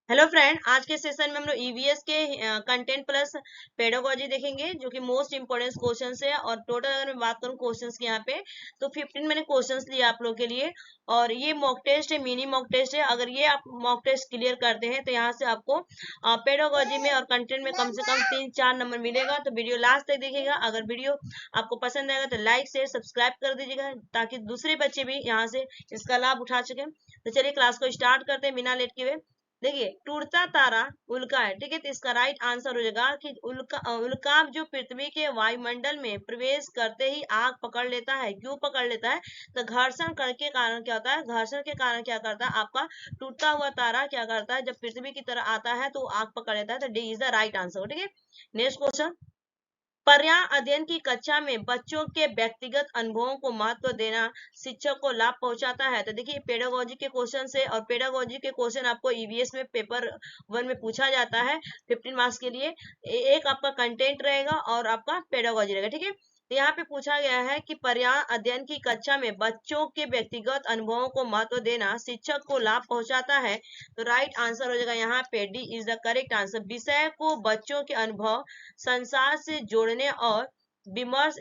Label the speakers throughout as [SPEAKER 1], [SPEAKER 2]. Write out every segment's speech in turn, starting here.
[SPEAKER 1] Hello friend, आज के session में हम लोग ईवीएस के कंटेंट प्लस पेडागोजी देखेंगे जो कि मोस्ट इंपोर्टेंट क्वेश्चंस है। और टोटल अगर मैं बात करूं क्वेश्चंस की यहाँ पे तो 15 मैंने क्वेश्चंस लिए आप लोग के लिए। और ये मॉक टेस्ट है, मिनी मॉक टेस्ट है। अगर ये आप मॉक टेस्ट क्लियर करते हैं तो यहाँ से आपको पेडागोजी में और कंटेंट में कम से कम 3-4 नंबर मिलेगा। तो वीडियो लास्ट तक देखिएगा। अगर वीडियो आपको पसंद आएगा तो लाइक शेयर सब्सक्राइब कर दीजिएगा ताकि दूसरे बच्चे भी यहाँ से इसका लाभ उठा सके। तो चलिए क्लास को स्टार्ट करते हैं बिना लेट के हुए। देखिए, टूटता तारा उल्का है, ठीक है। तो इसका राइट आंसर हो जाएगा कि उल्का जो पृथ्वी के वायुमंडल में प्रवेश करते ही आग पकड़ लेता है। क्यों पकड़ लेता है? तो घर्षण कण के कारण क्या होता है, घर्षण के कारण क्या करता है, आपका टूटता हुआ तारा क्या करता है, जब पृथ्वी की तरह आता है तो आग पकड़ लेता है। तो D is the right answer, ठीक है। नेक्स्ट क्वेश्चन, पर्यावरण अध्ययन की कक्षा में बच्चों के व्यक्तिगत अनुभवों को महत्व देना शिक्षक को लाभ पहुंचाता है। तो देखिए, पेडागोजी के क्वेश्चन से और पेडागोजी के क्वेश्चन आपको ईवीएस में पेपर 1 में पूछा जाता है 15 मार्क्स के लिए। एक आपका कंटेंट रहेगा और आपका पेडागोजी रहेगा, ठीक है। तो यहाँ पे पूछा गया है कि पर्यावरण अध्ययन की कक्षा में बच्चों के व्यक्तिगत अनुभवों को महत्व देना शिक्षक को लाभ पहुंचाता है। तो राइट आंसर हो जाएगा यहाँ पे D is the correct answer. विषय को बच्चों के अनुभव संसार से जोड़ने और विमर्श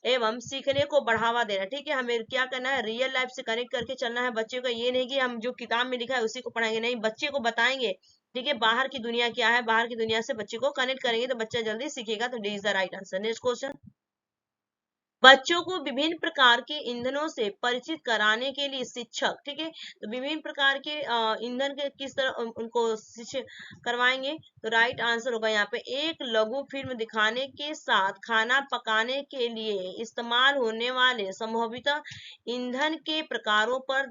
[SPEAKER 1] एवं सीखने को बढ़ावा देना, ठीक है। हमें क्या करना है, रियल लाइफ से कनेक्ट करके चलना है बच्चे को। ये नहीं कि हम जो किताब में लिखा है उसी को पढ़ाएंगे, नहीं, बच्चे को बताएंगे, ठीक है, बाहर की दुनिया क्या है, बाहर की दुनिया से बच्चे को कनेक्ट करेंगे तो बच्चा जल्दी सीखेगा। तो D is the right answer. Next question, बच्चों को विभिन्न प्रकार के ईंधनों से परिचित कराने के लिए शिक्षक, ठीक है, तो विभिन्न प्रकार के ईंधन के किस तरह उनको शिक्षित करवाएंगे। तो राइट आंसर होगा यहाँ पे एक लघु फिल्म दिखाने के साथ खाना पकाने के लिए इस्तेमाल होने वाले संभवितः ईंधन के प्रकारों पर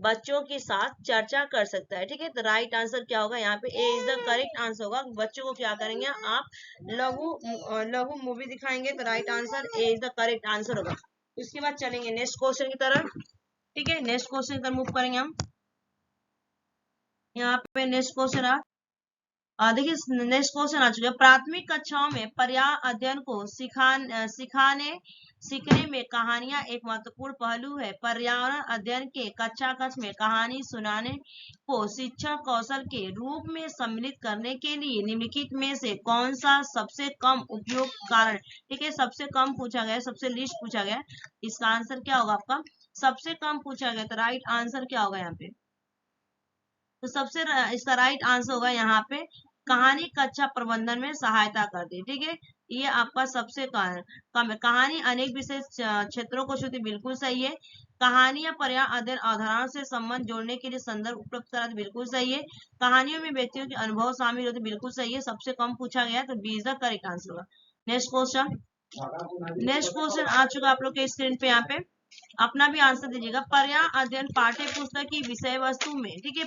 [SPEAKER 1] बच्चों के साथ चर्चा कर सकता है, ठीक है। तो राइट आंसर क्या होगा यहाँ पे, ए इज द करेक्ट आंसर होगा। बच्चों को क्या करेंगे आप, लघु लघु मूवी दिखाएंगे। तो right answer A is the correct answer होगा। उसके बाद चलेंगे नेक्स्ट क्वेश्चन की तरफ, ठीक है। नेक्स्ट क्वेश्चन की तरफ मूव करेंगे हम। यहाँ पे नेक्स्ट क्वेश्चन देखिए, नेक्स्ट क्वेश्चन आ चुका है। प्राथमिक कक्षाओं में पर्यावरण अध्ययन को सीखने में कहानियां एक महत्वपूर्ण पहलू है। पर्यावरण अध्ययन के कक्षा कक्ष में कहानी सुनाने को शिक्षण कौशल के रूप में सम्मिलित करने के लिए निम्नलिखित में से कौन सा सबसे कम उपयोग कारण, ठीक है, सबसे कम पूछा गया, सबसे लिस्ट पूछा गया। इसका आंसर क्या होगा आपका, सबसे कम पूछा गया। तो राइट आंसर क्या होगा यहाँ पे, तो सबसे इसका राइट आंसर होगा यहाँ पे कहानी कक्षा प्रबंधन में सहायता करती है, ठीक है। ये आपका सबसे कम है। कहानी अनेक विशेष क्षेत्रों को छूती, बिल्कुल सही है। कहानी या पर्यावरण अध्ययन अवधारणा से संबंध जोड़ने के लिए संदर्भ उपलब्ध कराती, बिल्कुल सही है। कहानियों में व्यक्तियों के अनुभव शामिल होते, बिल्कुल सही है। सबसे कम पूछा गया तो B is the correct answer होगा। नेक्स्ट क्वेश्चन, नेक्स्ट क्वेश्चन आ चुका आप लोग के स्क्रीन पे। यहाँ पे अपना भी आंसर दीजिएगा। पर्यावरण अध्ययन पाठ्य पुस्तक की विषय वस्तु में, ठीक है,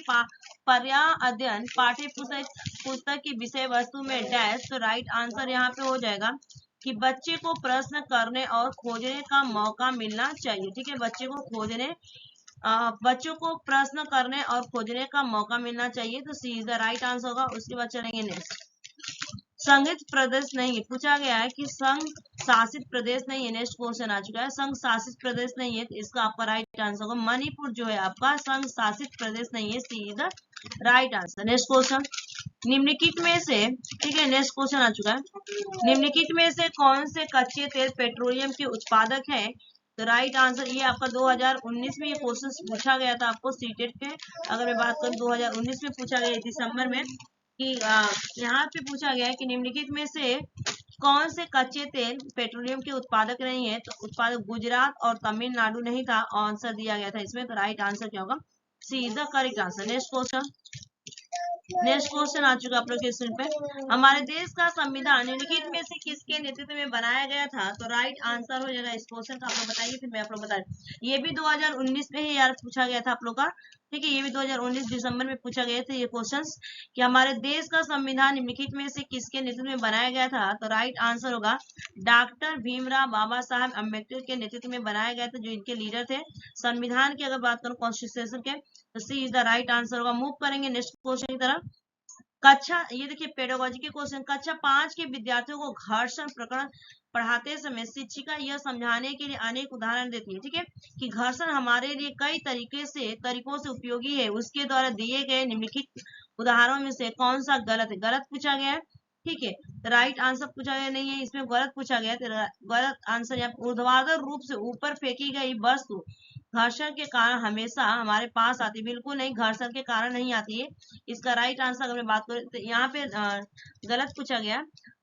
[SPEAKER 1] पर्यावरण अध्ययन पाठ्य पुस्तक की विषय वस्तु में डैश। तो राइट आंसर यहाँ पे हो जाएगा कि बच्चे को प्रश्न करने और खोजने का मौका मिलना चाहिए, ठीक है। बच्चों को प्रश्न करने और खोजने का मौका मिलना चाहिए। तो सी इज द राइट आंसर होगा। उसके बाद चलेंगे नेक्स्ट, संघित प्रदेश नहीं है, पूछा गया है कि संघ शासित प्रदेश नहीं है। नेक्स्ट क्वेश्चन आ चुका है, संघ शासित प्रदेश नहीं है, तो इसका आपका राइट आंसर होगा मणिपुर जो है आपका संघ शासित प्रदेश नहीं है। C is the right answer. Next question, निम्नलिखित में से, ठीक है, नेक्स्ट क्वेश्चन आ चुका है, निम्नलिखित में से कौन से कच्चे तेल पेट्रोलियम के उत्पादक है। तो राइट आंसर, ये आपका 2019 में ये क्वेश्चन पूछा गया था आपको सीटेट पे। अगर मैं बात करूं 2019 में पूछा गया दिसंबर में कि यहाँ पे पूछा गया है कि निम्नलिखित में से कौन से कच्चे तेल पेट्रोलियम के उत्पादक नहीं है। तो उत्पादक गुजरात और तमिलनाडु नहीं था, आंसर दिया गया था इसमें। तो राइट आंसर क्या होगा, C is the correct answer. Next question, next question आ चुका आप लोग के स्क्रीन पे। हमारे देश का संविधान निम्नलिखित में से किसके नेतृत्व में बनाया गया था। तो राइट आंसर हो जाएगा इस क्वेश्चन का, आप लोग बताइए, फिर मैं आप लोग बता रही। ये भी 2019 में ही यार पूछा गया था आप लोग का, ठीक है। ये भी 2019 दिसंबर में पूछा गया था ये क्वेश्चंस कि हमारे देश का संविधान निम्नलिखित में से किसके नेतृत्व में बनाया गया था। तो राइट आंसर होगा डॉक्टर भीमराव बाबा साहब अम्बेडकर के नेतृत्व में बनाया गया था, जो इनके लीडर थे संविधान की। अगर बात करूं कॉन्स्टिट्यूशन के, तो सी इज द राइट आंसर होगा। मूव करेंगे नेक्स्ट क्वेश्चन की तरफ। कक्षा, ये देखिए पेडागोजी के क्वेश्चन, कक्षा 5 के विद्यार्थियों को घर्षण प्रकरण पढ़ाते समय शिक्षिका यह समझाने के लिए अनेक उदाहरण देती है, ठीक है, कि घर्षण हमारे लिए कई तरीकों से उपयोगी है। उसके द्वारा दिए गए निम्नलिखित उदाहरणों में से कौन सा गलत है, गलत पूछा गया है, ठीक है। राइट आंसर पूछा गया नहीं है, इसमें गलत पूछा गया है, तो गलत आंसर यहाँ पे ऊर्ध्वाधर रूप से ऊपर फेंकी गई वस्तु घर्षण के कारण हमेशा हमारे पास आती है, बिल्कुल नहीं, घर्षण के कारण नहीं आती है। इसका राइट आंसर अगर मैं बात करूं तो यहाँ पे गलत पूछा गया,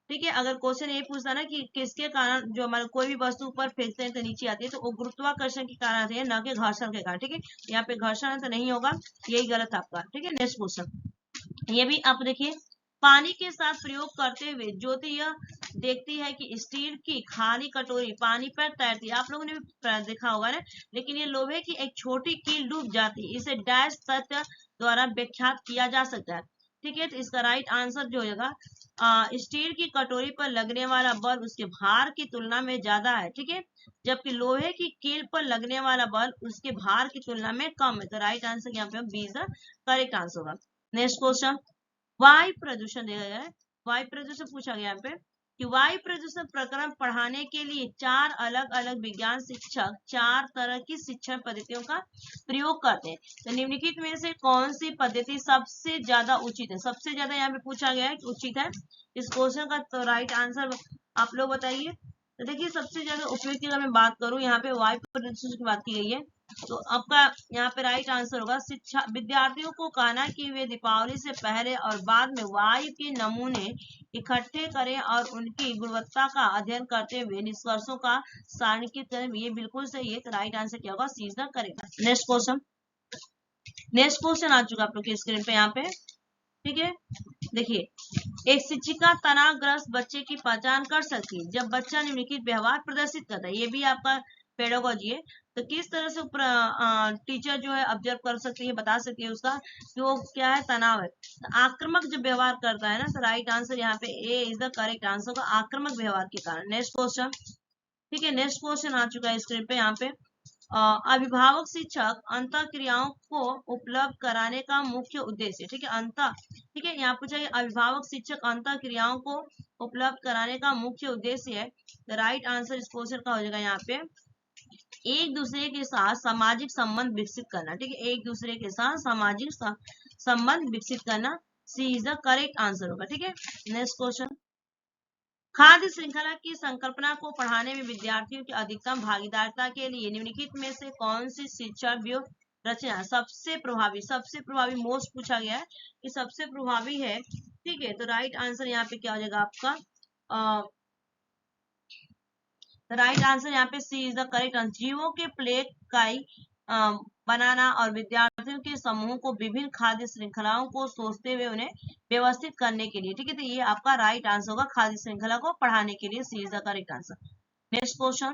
[SPEAKER 1] ठीक है। अगर क्वेश्चन यही पूछता ना कि किसके कारण जो हमारे कोई भी वस्तु ऊपर फेंकते हैं तो नीचे आती है, तो वो गुरुत्वाकर्षण के कारण आती है, न कि घर्षण के कारण, ठीक है। यहाँ पे घर्षण तो नहीं होगा, यही गलत आपका, ठीक है। नेक्स्ट क्वेश्चन, ये भी आप देखिए, पानी के साथ प्रयोग करते हुए ज्योति यह देखती है कि स्टील की खाली कटोरी पानी पर तैरती है। आप लोगों ने भी देखा होगा ना, लेकिन ये लोहे की एक छोटी कील डूब जाती है, इसे डैश तथ्य द्वारा व्याख्यात किया जा सकता है, ठीक है। तो इसका राइट आंसर जो होगा, स्टील की कटोरी पर लगने वाला बल उसके भार की तुलना में ज्यादा है, ठीक है, जबकि लोहे की कील पर लगने वाला बल उसके भार की तुलना में कम है। तो राइट आंसर यहाँ पे B is the correct answer होगा। नेक्स्ट क्वेश्चन, वायु प्रदूषण दिया गया है, वायु प्रदूषण पूछा गया यहाँ पे कि वायु प्रदूषण प्रकरण पढ़ाने के लिए 4 अलग अलग विज्ञान शिक्षक 4 तरह की शिक्षण पद्धतियों का प्रयोग करते हैं। तो निम्नलिखित में से कौन सी पद्धति सबसे ज्यादा उचित है, सबसे ज्यादा यहाँ पे पूछा गया है कि उचित है इस क्वेश्चन का, तो राइट आंसर आप लोग बताइए। तो देखिए, सबसे ज्यादा उपयोग की अगर मैं बात करूं, यहाँ पे वायु प्रदूषण की बात की गई है, तो आपका यहाँ पे राइट आंसर होगा शिक्षा विद्यार्थियों को कहना कि वे दीपावली से पहले और बाद में वायु के नमूने इकट्ठे करें और उनकी गुणवत्ता का अध्ययन करते हुए निष्कर्षों का सारणीकृत करें, ये बिल्कुल सही है। तो राइट आंसर क्या होगा, C is the correct. Next question, next question आ चुका आप लोग की स्क्रीन पे यहाँ पे, ठीक है। देखिए, एक शिक्षिका तनावग्रस्त बच्चे की पहचान कर सकती है जब बच्चा निम्नलिखित व्यवहार प्रदर्शित करता है, ये भी आपका पेडागोजी है। तो किस तरह से टीचर जो है ऑब्जर्व कर सकती है, बता सकती है उसका कि वो क्या है, तनाव है। तो आक्रामक जब व्यवहार करता है ना, तो राइट आंसर यहाँ पे ए इज द करेक्ट आंसर का, आक्रामक व्यवहार के कारण। नेक्स्ट क्वेश्चन, ठीक है, नेक्स्ट क्वेश्चन आ चुका है स्क्रीन पे यहाँ पे, अभिभावक शिक्षक अंतः क्रियाओं को उपलब्ध कराने का मुख्य उद्देश्य, ठीक है, अंतः, ठीक है, यहाँ पूछा अभिभावक शिक्षक अंतः क्रियाओं को उपलब्ध कराने का मुख्य उद्देश्य है। तो राइट आंसर इस क्वेश्चन का हो जाएगा यहाँ पे एक दूसरे के साथ सामाजिक संबंध विकसित करना, ठीक है, एक दूसरे के साथ सामाजिक संबंध विकसित करना, सी इज द करेक्ट आंसर होगा, ठीक है। नेक्स्ट क्वेश्चन, खाद्य श्रृंखला की संकल्पना को पढ़ाने में विद्यार्थियों की अधिकतम भागीदारिता के लिए निम्नलिखित में से कौन सी शिक्षा व्यूह रचना सबसे प्रभावी मोस्ट पूछा गया है कि सबसे प्रभावी है, ठीक है। तो राइट आंसर यहाँ पे क्या हो जाएगा आपका, राइट आंसर यहाँ पे सी इज द करेक्ट आंसर, जीवों के प्लेग काई बनाना और विद्यार्थियों के समूह को विभिन्न खाद्य श्रृंखलाओं को सोचते हुए उन्हें व्यवस्थित करने के लिए, ठीक है। तो ये आपका राइट आंसर होगा, खाद्य श्रृंखला को पढ़ाने के लिए, C is the correct answer. Next question,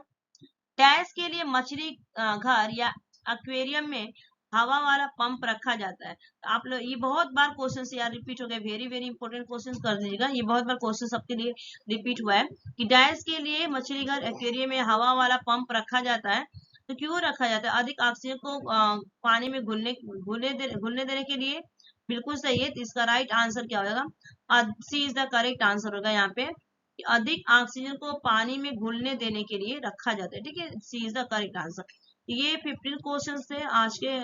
[SPEAKER 1] tax के लिए मछली घर या एक्वेरियम में हवा वाला पंप रखा जाता है। तो आप लोग ये बहुत बार क्वेश्चन यार रिपीट हो गए, वेरी वेरी इंपॉर्टेंट क्वेश्चन कर दीजिएगा, ये बहुत बार क्वेश्चन सबके लिए रिपीट हुआ है कि डैश के लिए मछली घर एक्वेरियम में हवा वाला पंप रखा जाता है। तो क्यों रखा जाता है, अधिक ऑक्सीजन को पानी में घुलने देने के लिए, बिल्कुल सही है। तो इसका राइट आंसर क्या होगा, C is the correct answer होगा यहाँ पे, अधिक ऑक्सीजन को पानी में घुलने देने के लिए रखा जाता है, ठीक है, C is the correct answer. ये 15 क्वेश्चन थे आज के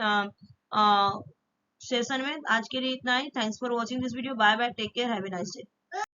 [SPEAKER 1] सेशन में। आज के लिए इतना ही, thanks for watching this video, bye bye, take care, have a nice day.